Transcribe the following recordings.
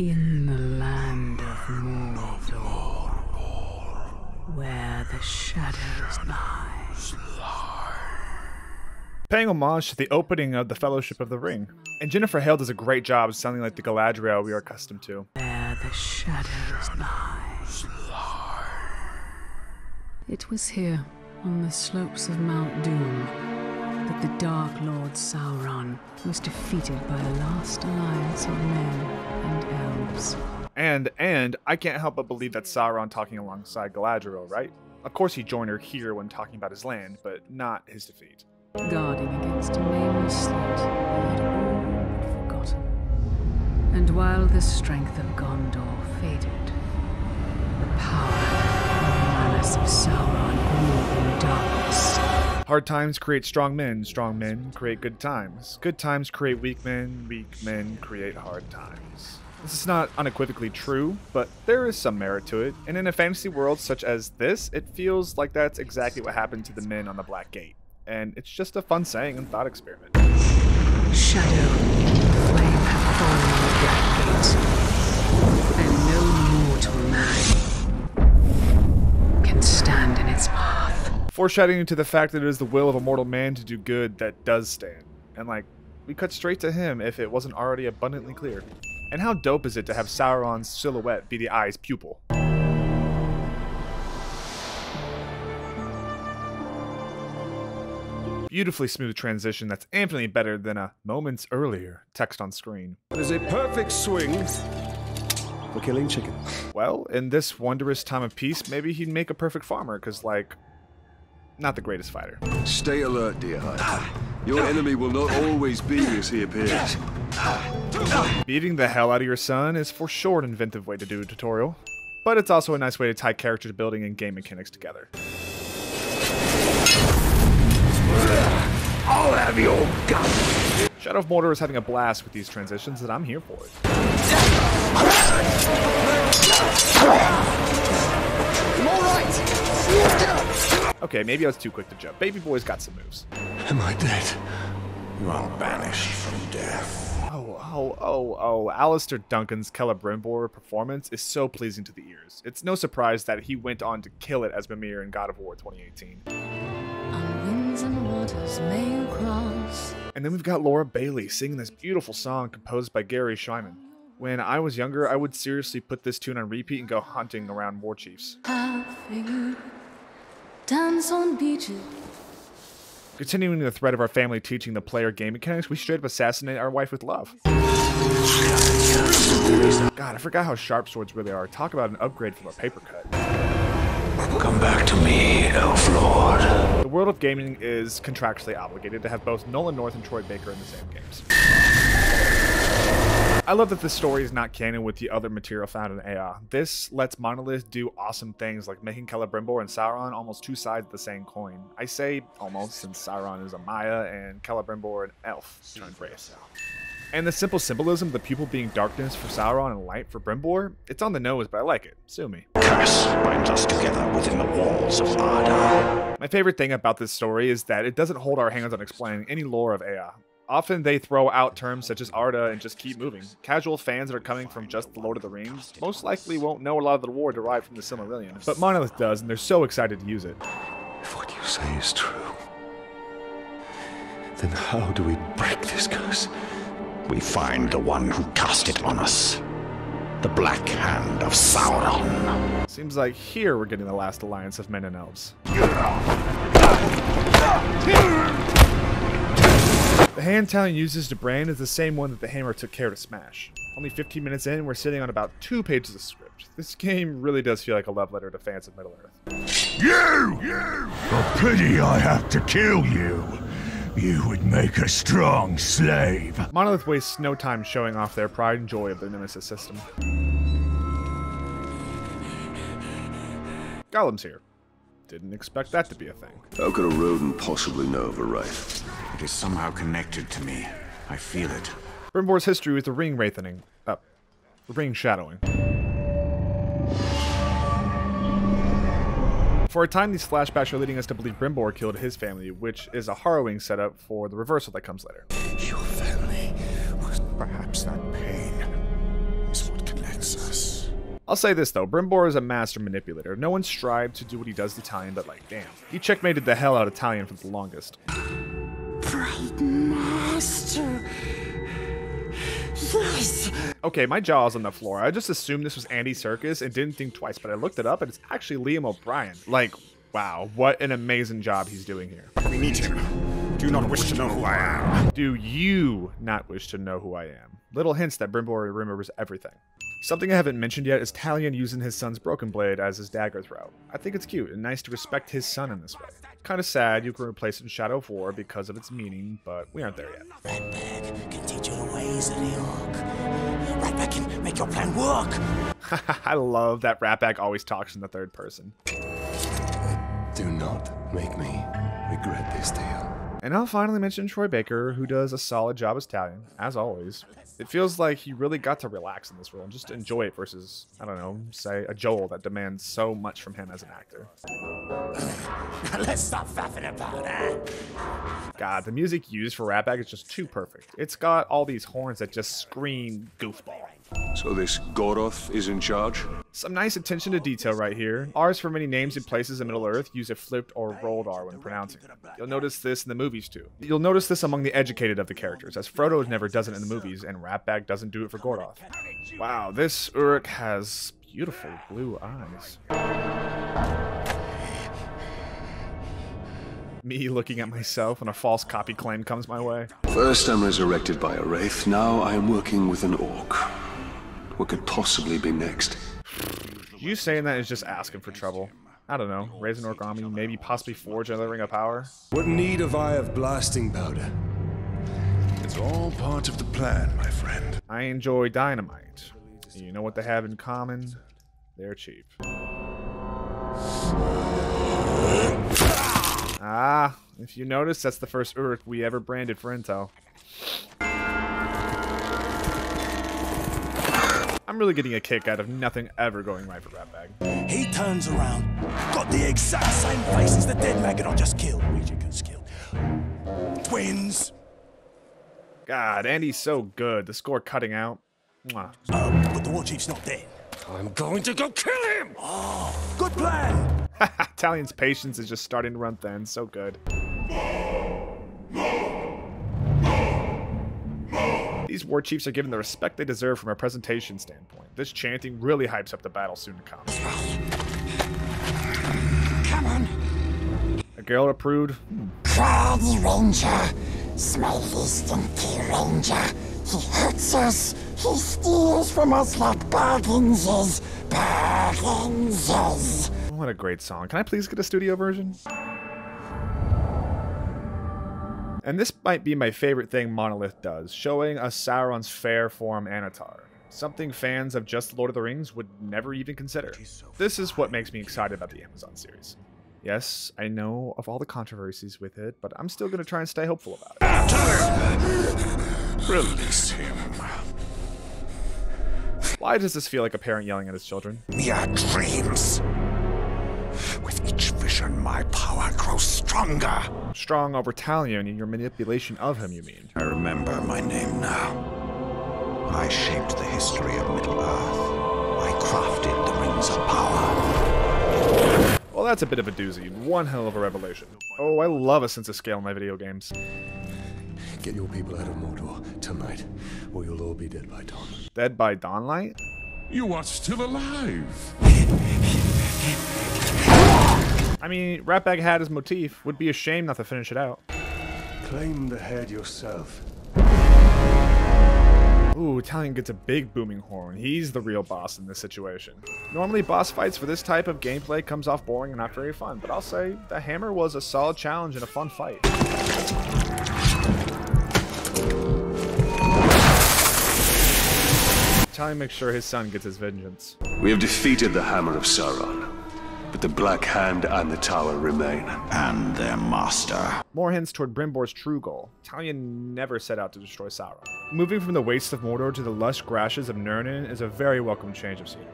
In the land of Mordor, where the shadows lie. Paying homage to the opening of the Fellowship of the Ring. And Jennifer Hale does a great job sounding like the Galadriel we are accustomed to. Where the shadows lie. It was here, on the slopes of Mount Doom, that the Dark Lord Sauron was defeated by a last alliance of men and elves. And I can't help but believe that Sauron talking alongside Galadriel, right? Of course he joined her here when talking about his land, but not his defeat. Guarding against a nameless threat he had all but forgotten. And while the strength of Gondor faded, the power and the malice of Sauron grew in darkness. Hard times create strong men create good times create weak men create hard times. This is not unequivocally true, but there is some merit to it, and in a fantasy world such as this, it feels like that's exactly what happened to the men on the Black Gate. And it's just a fun saying and thought experiment. Shadow, the flame hath fallen on the Black Gate, and no mortal man can stand in its path. Foreshadowing to the fact that it is the will of a mortal man to do good that does stand. And like, we cut straight to him if it wasn't already abundantly clear. And how dope is it to have Sauron's silhouette be the eye's pupil? Beautifully smooth transition that's infinitely better than a moments earlier text on screen. There's a perfect swing for killing chicken. Well, in this wondrous time of peace, maybe he'd make a perfect farmer, because, like, not the greatest fighter. Stay alert, dear Hunter. Your enemy will not always be as he appears. Beating the hell out of your son is for sure an inventive way to do a tutorial, but it's also a nice way to tie character building and game mechanics together. I'll have your gun. Shadow of Mordor is having a blast with these transitions, and I'm here for it. I'm all right. Okay, maybe I was too quick to jump. Baby boy's got some moves. Am I dead? You are banished from death. Alistair Duncan's Celebrimbor performance is so pleasing to the ears. It's no surprise that he went on to kill it as Mimir in God of War 2018. On winds and waters may you cross. And then we've got Laura Bailey singing this beautiful song composed by Gary Scheinman. When I was younger, I would seriously put this tune on repeat and go hunting around war chiefs. Dance on beaches. Continuing the thread of our family teaching the player game mechanics, we straight up assassinate our wife with love. God, I forgot how sharp swords really are. Talk about an upgrade from a paper cut. Come back to me, Elf Lord. The world of gaming is contractually obligated to have both Nolan North and Troy Baker in the same games. I love that this story is not canon with the other material found in AI. This lets Monolith do awesome things like making Celebrimbor and Sauron almost two sides of the same coin. I say almost since Sauron is a Maya and Celebrimbor an elf turned race. And the simple symbolism of the pupil being darkness for Sauron and light for Brimbor, it's on the nose, but I like it. Sue me. Curse binds us together within the walls of Arda. My favorite thing about this story is that it doesn't hold our hands on explaining any lore of Ea. Often they throw out terms such as Arda and just keep moving. Casual fans that are coming from just the Lord of the Rings most likely won't know a lot of the lore derived from the Silmarillion, but Monolith does, and they're so excited to use it. If what you say is true, then how do we break this curse? We find the one who cast it on us. The Black Hand of Sauron. Seems like here we're getting the last alliance of men and elves. The hand Talon uses to brand is the same one that the hammer took care to smash. Only 15 minutes in, we're sitting on about 2 pages of script. This game really does feel like a love letter to fans of Middle-earth. You! A pity I have to kill you. You would make a strong slave. Monolith wastes no time showing off their pride and joy of their Nemesis system. Gollum's here. Didn't expect that to be a thing. How could a rodent possibly know of a right? It is somehow connected to me. I feel it. Brimbor's history with the ring wrathening. The ring shadowing. For a time, these flashbacks are leading us to believe Brimbor killed his family, which is a harrowing setup for the reversal that comes later. Your family was perhaps that pain is what can I'll say this though, Brimbor is a master manipulator. No one strived to do what he does to Talion, but like, damn. He checkmated the hell out of Talion for the longest. Bright Master. Yes. Okay, my jaw's on the floor. I just assumed this was Andy Serkis and didn't think twice, but I looked it up and it's actually Liam O'Brien. Like, wow, what an amazing job he's doing here. We need him. Do you not wish to know who I am? Do you not wish to know who I am? Little hints that Brimbor remembers everything. Something I haven't mentioned yet is Talion using his son's broken blade as his dagger throw. I think it's cute and nice to respect his son in this way. Kind of sad you can replace it in Shadow of War because of its meaning, but we aren't there yet. Ratbag can teach you the ways of the Orc. Ratbag can make your plan work. I love that Ratbag always talks in the third person. Do not make me regret this deal. And I'll finally mention Troy Baker, who does a solid job as Talion, as always. It feels like he really got to relax in this role and just enjoy it versus, I don't know, say a Joel that demands so much from him as an actor. Let's stop faffing about it. God, the music used for Ratbag is just too perfect. It's got all these horns that just scream goofball. So this Goroth is in charge? Some nice attention to detail right here. R's for many names and places in Middle-earth use a flipped or rolled R when pronouncing them. You'll notice this in the movies too. You'll notice this among the educated of the characters, as Frodo never does it in the movies, and Ratbag doesn't do it for Goroth. Wow, this Uruk has beautiful blue eyes. Me looking at myself when a false copy claim comes my way. First I'm resurrected by a wraith, now I am working with an orc. What could possibly be next? You saying that is just asking for trouble. I don't know, raise an orc army, maybe possibly forge another ring of power. What need have I of blasting powder? It's all part of the plan, my friend. I enjoy dynamite. You know what they have in common? They're cheap. Ah, if you notice, that's the first Uruk we ever branded for intel. I'm really getting a kick out of nothing ever going right for Ratbag. He turns around, got the exact same face as the dead maggot I just killed. Regicus killed. Twins. God, Andy's so good. The score cutting out. Mwah. But the war chief's not dead. I'm going to go kill him! Oh, good plan. Talion's patience is just starting to run thin. So good. These war chiefs are given the respect they deserve from a presentation standpoint. This chanting really hypes up the battle soon to come. Come on. A girl approved? Crowdy Ranger. Smiley, stinky Ranger. He hurts us. He steals from us like Bagginses. Bagginses. What a great song. Can I please get a studio version? And this might be my favorite thing Monolith does, showing us Sauron's fair form Anatar. Something fans of just Lord of the Rings would never even consider. This is what makes me excited about the Amazon series. Yes, I know of all the controversies with it, but I'm still going to try and stay hopeful about it. Release him. Why does this feel like a parent yelling at his children? Mere dreams. With each vision, my power grows stronger. Strong over Talion and your manipulation of him, you mean? I remember my name now. I shaped the history of Middle-earth. I crafted the rings of power. Well, that's a bit of a doozy. One hell of a revelation. Oh, I love a sense of scale in my video games. Get your people out of Mordor tonight, or you'll all be dead by dawn. Dead by Dawnlight? You are still alive. I mean, Ratbag had his motif. Would be a shame not to finish it out. Claim the head yourself. Ooh, Talion gets a big booming horn. He's the real boss in this situation. Normally, boss fights for this type of gameplay comes off boring and not very fun, but I'll say the hammer was a solid challenge and a fun fight. Talion makes sure his son gets his vengeance. We have defeated the Hammer of Sauron, but the Black Hand and the Tower remain. And their master. More hints toward Brimbor's true goal. Talion never set out to destroy Sauron. Moving from the wastes of Mordor to the lush grasses of Nurnen is a very welcome change of scenery.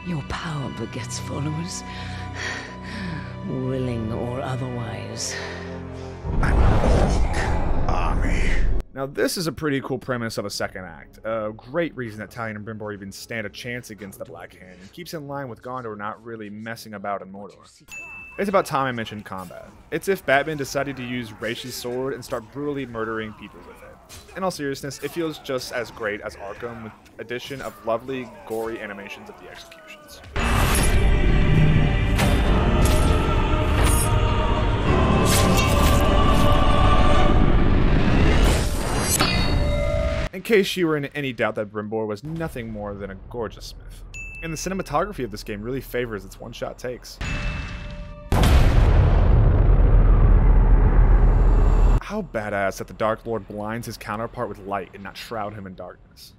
Your power begets followers, willing or otherwise. An orc army. Now this is a pretty cool premise of a second act. A great reason that Talion and Brimbor even stand a chance against the Black Hand, and keeps in line with Gondor not really messing about in Mordor. It's about time I mentioned combat. It's if Batman decided to use Raish's sword and start brutally murdering people with it. In all seriousness, it feels just as great as Arkham with addition of lovely, gory animations of the executions. In case you were in any doubt that Brimbor was nothing more than a gorgeous smith. And the cinematography of this game really favors its one-shot takes. How badass that the Dark Lord blinds his counterpart with light and not shroud him in darkness.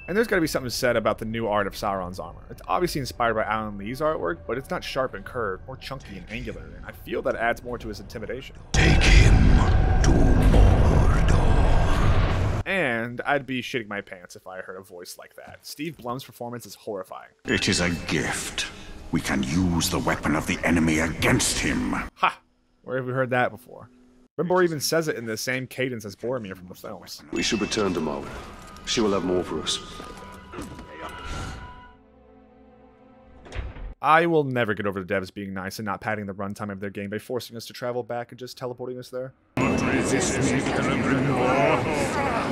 And there's gotta be something said about the new art of Sauron's armor. It's obviously inspired by Alan Lee's artwork, but it's not sharp and curved, more chunky and angular, and I feel that adds more to his intimidation. Take him to Mordor. And I'd be shitting my pants if I heard a voice like that. Steve Blum's performance is horrifying. It is a gift. We can use the weapon of the enemy against him. Ha! Where have we heard that before? Brimbor even says it in the same cadence as Boromir from the films. We should return to Margaret. She will have more for us. I will never get over the devs being nice and not padding the runtime of their game by forcing us to travel back and just teleporting us there.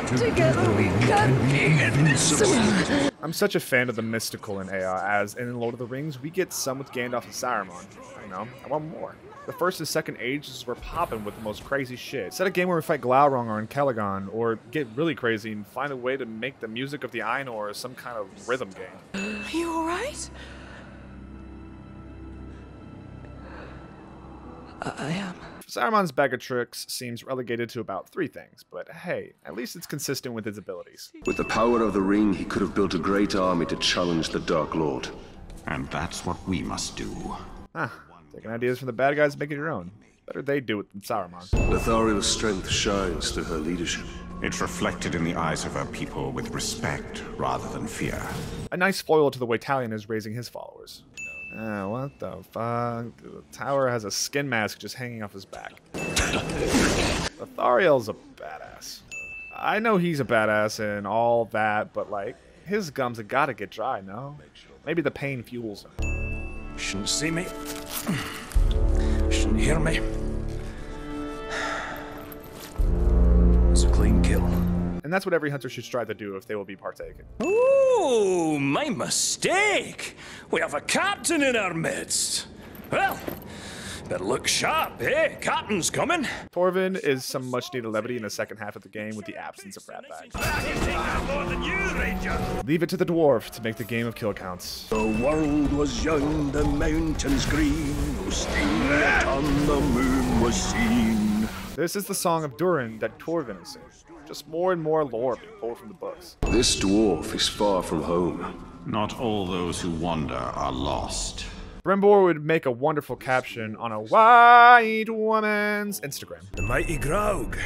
Together we can be invincible. I'm such a fan of the mystical in AI, as in Lord of the Rings, we get some with Gandalf and Saruman. You know, I want more. The first and second ages were popping with the most crazy shit. Set a game where we fight Glaurung or Calagon, or get really crazy and find a way to make the music of the Ainur some kind of rhythm game. Are you alright? I am. Saruman's bag of tricks seems relegated to about 3 things, but hey, at least it's consistent with his abilities. With the power of the ring, he could have built a great army to challenge the Dark Lord. And that's what we must do. Taking ideas from the bad guys and making your own. Better they do it than Saruman. Lothariel's strength shines through her leadership. It's reflected in the eyes of her people with respect rather than fear. A nice foil to the way Talion is raising his followers. What the fuck? The tower has a skin mask just hanging off his back. Lothariel's a badass. I know he's a badass and all that, but like, his gums have gotta get dry, no? Maybe the pain fuels him. Shouldn't see me. Shouldn't hear me. It's a clean kill. And that's what every hunter should strive to do if they will be partaken. Ooh, my mistake. We have a captain in our midst. Well, better look sharp, eh? Captain's coming. Torvin is some much needed levity in the second half of the game with the absence of ratbag. Leave it to the dwarf to make the game of kill counts. The world was young, the mountains green, no stain yet on the moon was seen. This is the song of Durin that Torvin is singing. Just more and more lore being pulled from the books. This dwarf is far from home. Not all those who wander are lost. Brimbor would make a wonderful caption on a white woman's Instagram. The mighty Graug.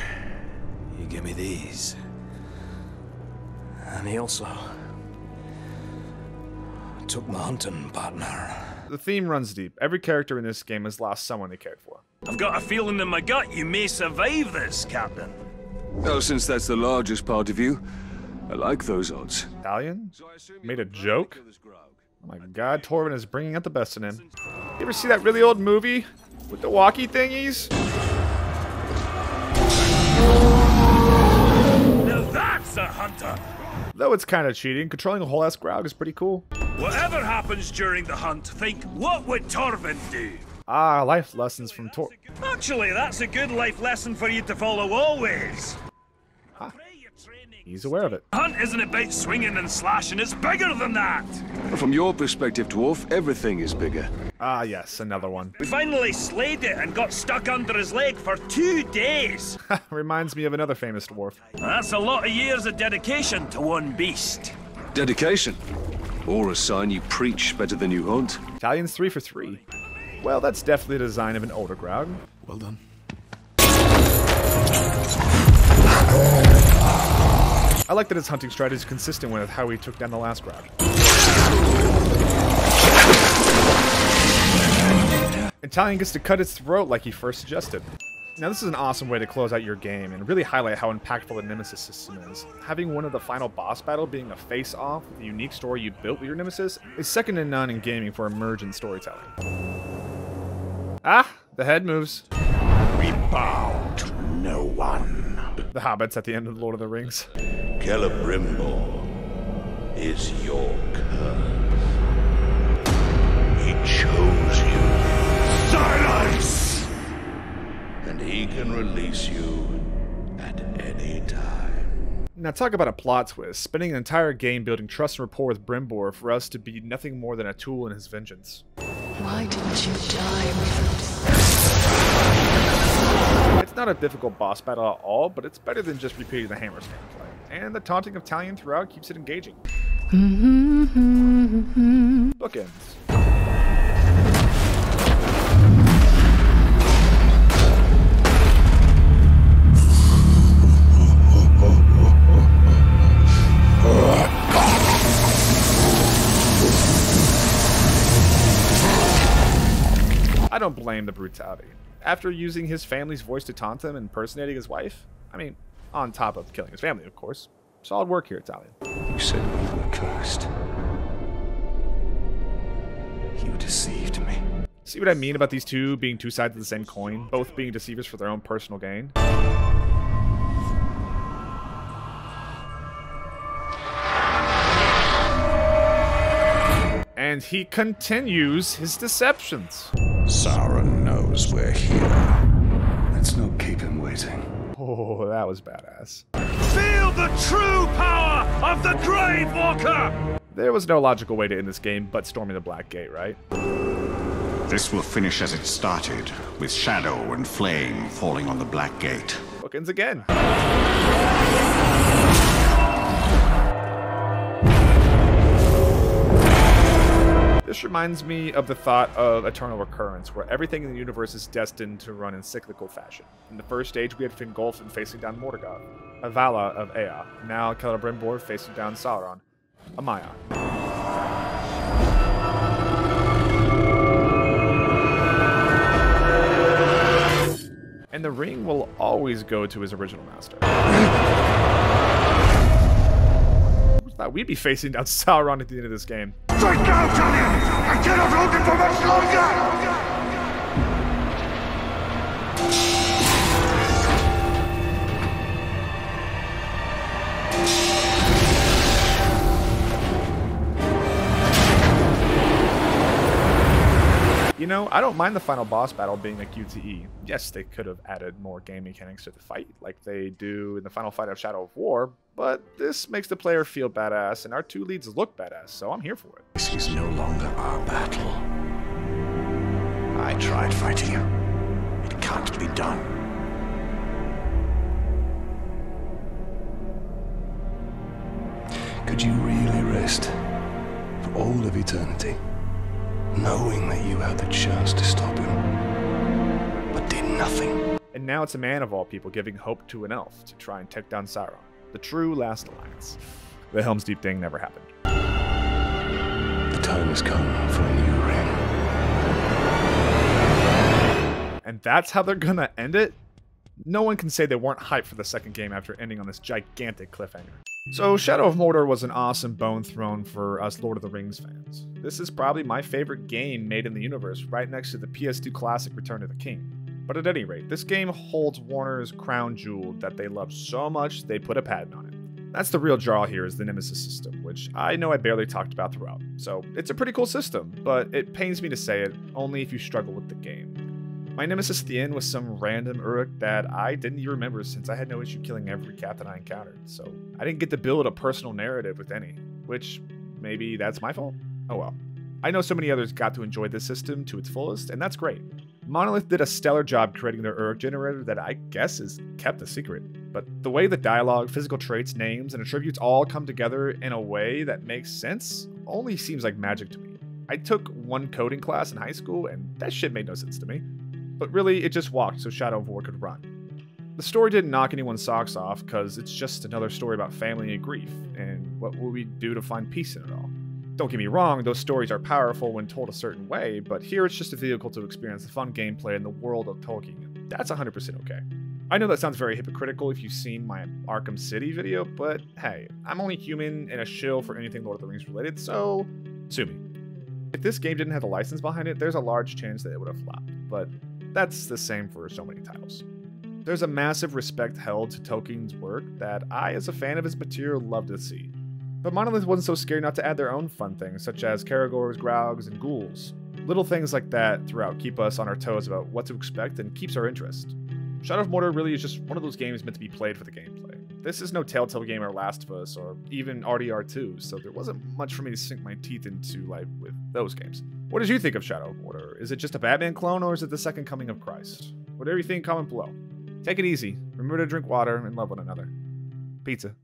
You give me these. And he also took my hunting partner. The theme runs deep. Every character in this game has lost someone they cared for. I've got a feeling in my gut you may survive this, Captain. Well, since that's the largest part of you, I like those odds. Talion? Made a joke? Oh my god, Torvin is bringing out the best in him. You ever see that really old movie with the walkie thingies? Now that's a hunter! Though it's kind of cheating, controlling a whole ass Graug is pretty cool. Whatever happens during the hunt, think, what would Torvin do? Ah, life lessons from Tor... Actually, that's a good life lesson for you to follow always. Ah, he's aware of it. Hunt isn't about swinging and slashing, it's bigger than that. From your perspective, dwarf, everything is bigger. Ah, yes, another one. We finally slayed it and got stuck under his leg for 2 days. Reminds me of another famous dwarf. That's a lot of years of dedication to one beast. Dedication? Or a sign you preach better than you hunt. Talion's 3 for 3. Well, that's definitely the design of an older Graug. Well done. I like that his hunting strategy is consistent with how he took down the last Graug. And Talion gets to cut its throat like he first suggested. Now this is an awesome way to close out your game and really highlight how impactful the Nemesis system is. Having one of the final boss battle being a face-off with the unique story you built with your Nemesis is second to none in gaming for emergent storytelling. Ah, the head moves. We bow to no one. The hobbits at the end of Lord of the Rings. Celebrimbor is your curse. He chose you. Silence! And he can release you at any time. Now talk about a plot twist, spending an entire game building trust and rapport with Brimbor for us to be nothing more than a tool in his vengeance. Why didn't you die without... It's not a difficult boss battle at all, but it's better than just repeating the hammer gameplay. And the taunting of Talion throughout keeps it engaging. Bookends. I don't blame the brutality. After using his family's voice to taunt him and impersonating his wife, I mean, on top of killing his family, of course. Solid work here, Talion. You said we were cursed. You deceived me. See what I mean about these two being two sides of the same coin, both being deceivers for their own personal gain? And he continues his deceptions. Sauron knows we're here. Let's not keep him waiting. Oh, that was badass. Feel the true power of the Grave Walker! There was no logical way to end this game but storming the Black Gate, right? This will finish as it started, with shadow and flame falling on the Black Gate. Bookends again. This reminds me of the thought of eternal recurrence, where everything in the universe is destined to run in cyclical fashion. In the first stage, we had Fingolfin facing down Mordor, Avala of Ea, now Celebrimbor facing down Sauron, Amaya. And the ring will always go to his original master. Who thought we'd be facing down Sauron at the end of this game? Strike now, Talion! I cannot hold it for much longer! You know, I don't mind the final boss battle being a QTE. Yes, they could have added more game mechanics to the fight, like they do in the final fight of Shadow of War, but this makes the player feel badass, and our two leads look badass, so I'm here for it. This is no longer our battle. I tried fighting you. It can't be done. Could you really rest for all of eternity, knowing that you had the chance to stop him, but did nothing? And now it's a man of all people giving hope to an elf to try and take down Sauron, the true last alliance. The Helm's Deep thing never happened. The time has come for a new ring. And that's how they're gonna end it? No one can say they weren't hyped for the second game after ending on this gigantic cliffhanger. So Shadow of Mordor was an awesome bone thrown for us Lord of the Rings fans. This is probably my favorite game made in the universe, right next to the PS2 classic Return of the King. But at any rate, this game holds Warner's crown jewel that they love so much they put a patent on it. That's the real draw here, is the Nemesis system, which I know I barely talked about throughout. So it's a pretty cool system, but it pains me to say it, only if you struggle with the game. My nemesis at the end was some random Uruk that I didn't even remember, since I had no issue killing every captain I encountered, so I didn't get to build a personal narrative with any, which maybe that's my fault? Oh well. I know so many others got to enjoy this system to its fullest, and that's great. Monolith did a stellar job creating their Uruk generator that I guess is kept a secret, but the way the dialogue, physical traits, names, and attributes all come together in a way that makes sense only seems like magic to me. I took one coding class in high school, and that shit made no sense to me. But really, it just walked so Shadow of War could run. The story didn't knock anyone's socks off, because it's just another story about family and grief, and what will we do to find peace in it all? Don't get me wrong, those stories are powerful when told a certain way, but here it's just a vehicle to experience the fun gameplay in the world of Tolkien. that's 100% okay. I know that sounds very hypocritical if you've seen my Arkham City video, but hey, I'm only human and a shill for anything Lord of the Rings related, so sue me. If this game didn't have the license behind it, there's a large chance that it would have flopped, but that's the same for so many titles. There's a massive respect held to Tolkien's work that I, as a fan of his material, love to see. But Monolith wasn't so scared not to add their own fun things, such as Caragors, Graugs, and ghouls. Little things like that throughout keep us on our toes about what to expect and keeps our interest. Shadow of Mordor really is just one of those games meant to be played for the gameplay. This is no Telltale game or Last of Us or even RDR2, so there wasn't much for me to sink my teeth into like with those games. What did you think of Shadow of Mordor? Is it just a Batman clone or is it the second coming of Christ? Whatever you think, comment below. Take it easy, remember to drink water, and love one another. Pizza.